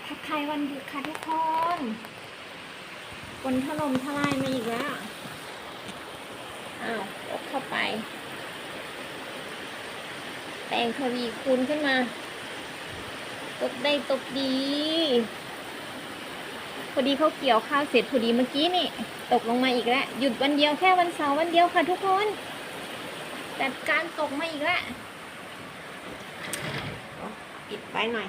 ทักทายวันหยุดค่ะทุกคนฝนถล่มทลายมาอีกแล้วอ้าวตกเข้าไปแตงทวีคูณขึ้นมาตกได้ตกดีพอดีเขาเกี่ยวข้าวเสร็จพอดีเมื่อกี้นี่ตกลงมาอีกแล้วหยุดวันเดียวแค่วันเสาร์วันเดียวค่ะทุกคนจัดการตกมาอีกแล้วปิดไว้หน่อย